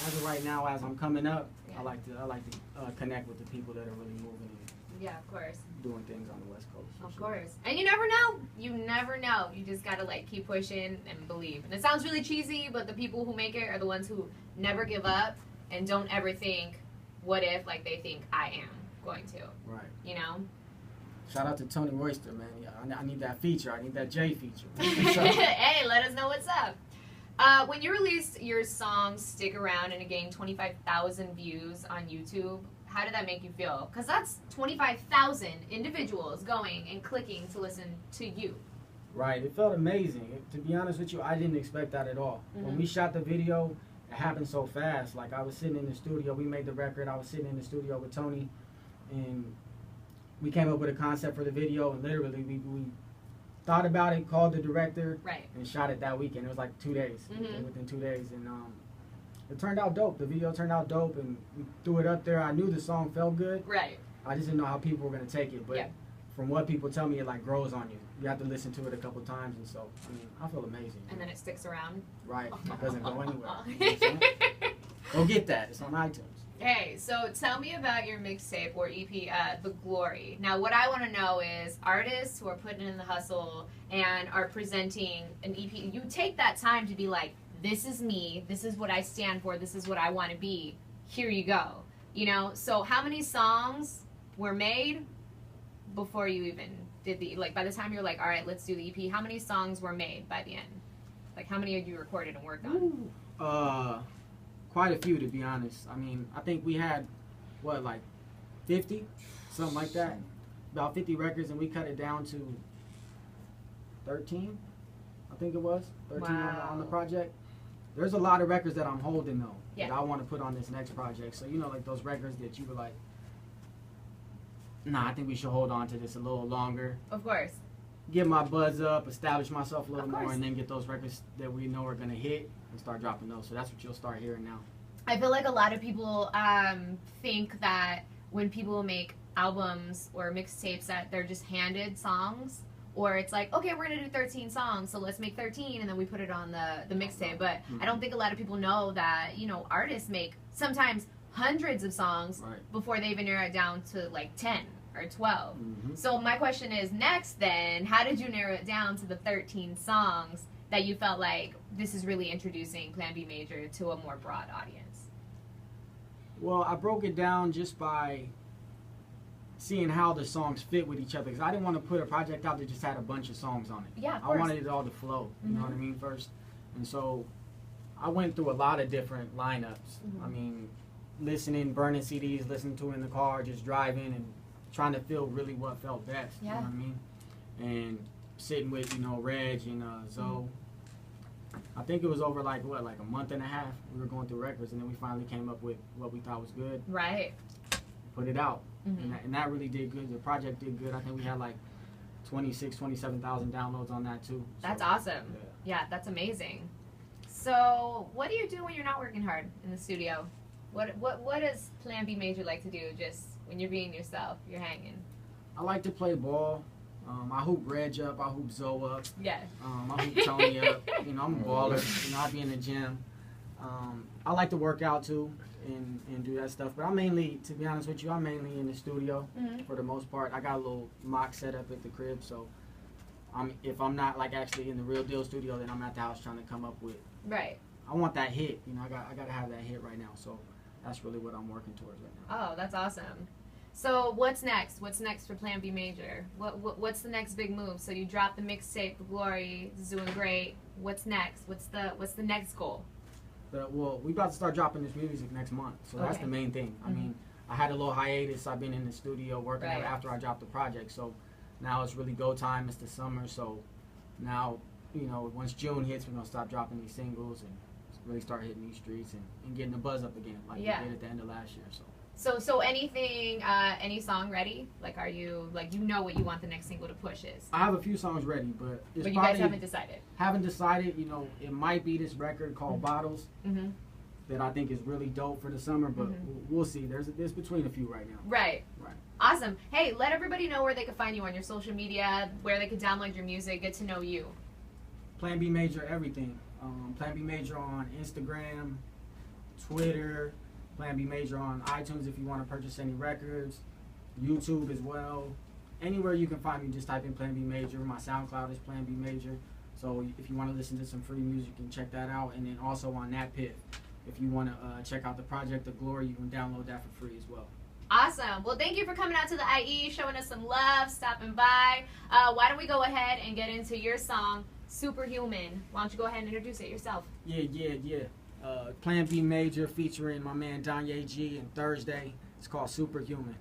as of right now, as I'm coming up, Yeah. I like to connect with the people that are really moving and Yeah, of course. doing things on the West Coast. Of course. And you never know. You never know. You just gotta like keep pushing and believe. And it sounds really cheesy, but the people who make it are the ones who never give up and don't ever think, what if, like they think I am going to. Right. You know? Shout out to Tony Royster, man. I need that feature. I need that J feature. Hey, let us know what's up. When you released your song Stick Around and it gained 25,000 views on YouTube, how did that make you feel? Because that's 25,000 individuals going and clicking to listen to you. Right. It felt amazing. To be honest with you, I didn't expect that at all. When we shot the video, it happened so fast. Like, I was sitting in the studio. We made the record. I was sitting in the studio with Tony, and we came up with a concept for the video, and literally we thought about it, called the director, and shot it that weekend. It was like 2 days, within 2 days. And it turned out dope. The video turned out dope, and we threw it up there. I knew the song felt good. Right. I just didn't know how people were going to take it. But from what people tell me, it like grows on you. You have to listen to it a couple times, and so, I mean, I feel amazing. And then it sticks around. Right. It doesn't go anywhere. You know go get that. It's on iTunes. Hey, so tell me about your mixtape or EP, The Glory. Now, what I want to know is artists who are putting in the hustle and are presenting an EP, you take that time to be like, this is me, this is what I stand for, this is what I want to be, here you go. You know, so how many songs were made before you even did the, like by the time you're like, all right, let's do the EP, how many songs were made by the end? Like how many had you recorded and worked on? Quite a few, to be honest. I mean, I think we had, what, like 50? Something like that. About 50 records, and we cut it down to 13, I think it was. 13 on the project. There's a lot of records that I'm holding, though, that I want to put on this next project. So, you know, like those records that you were like, nah, I think we should hold on to this a little longer. Of course. Get my buzz up, establish myself a little more, and then get those records that we know are going to hit and start dropping those. So that's what you'll start hearing now. I feel like a lot of people think that when people make albums or mixtapes that they're just handed songs, or it's like, okay, we're going to do 13 songs, so let's make 13 and then we put it on the mixtape. But I don't think a lot of people know that, you know, artists make sometimes hundreds of songs before they even narrow it down to like 10 or 12. So my question is, next then, how did you narrow it down to the 13 songs that you felt like this is really introducing Plan B Major to a more broad audience? Well, I broke it down just by seeing how the songs fit with each other, because I didn't want to put a project out that just had a bunch of songs on it. Yeah, of I course. wanted it all to flow, you know what I mean, first. And so I went through a lot of different lineups. I mean, listening, burning CDs, listening to it in the car, just driving and trying to feel really what felt best, you know what I mean? And sitting with, you know, Reg and Zoe. I think it was over like, what, like a month and a half we were going through records, and then we finally came up with what we thought was good. Right. Put it out. And that really did good. The project did good. I think we had like 27,000 downloads on that too. That's awesome. Yeah, that's amazing. So what do you do when you're not working hard in the studio? What does Plan B Major like to do just when you're being yourself, you're hanging? I like to play ball. I hoop Reg up, I hoop Zoe up. Yeah. I hoop Tony up. You know, I'm a baller. You know, I be in the gym. I like to work out too and do that stuff. But I'm mainly, to be honest with you, I'm mainly in the studio for the most part. I got a little mock set up at the crib, so if I'm not like actually in the real deal studio, then I'm at the house trying to come up with. Right. I want that hit. You know, I got to have that hit right now. So that's really what I'm working towards right now. Oh, that's awesome. So what's next? What's next for Plan B Major? What's the next big move? So you dropped the mixtape, The Glory, is doing great. What's next? What's the next goal? Well, we about to start dropping this music next month, so that's the main thing. I mean, I had a little hiatus. I've been in the studio working after I dropped the project, so now it's really go time. It's the summer, so now, you know, once June hits, we're gonna stop dropping these singles and really start hitting these streets and getting the buzz up again, like we did at the end of last year. So anything, any song ready? Like, are you, like, you know what you want the next single to push is? I have a few songs ready, but it's you guys haven't decided? Haven't decided. You know, it might be this record called Bottles that I think is really dope for the summer, but we'll see. There's between a few right now. Right. Awesome. Hey, let everybody know where they can find you on your social media, where they can download your music, get to know you. Plan B Major, everything. Plan B Major on Instagram, Twitter, Plan B Major on iTunes if you want to purchase any records, YouTube as well. Anywhere you can find me, just type in Plan B Major. My SoundCloud is Plan B Major. So if you want to listen to some free music, you can check that out. And then also on NatPiff, if you want to check out the Project of Glory, you can download that for free as well. Awesome. Well, thank you for coming out to the IE, showing us some love, stopping by. Why don't we go ahead and get into your song, Superhuman? Why don't you go ahead and introduce it yourself? Yeah. Plan B Major featuring my man Danye G and Thursday. It's called Superhuman.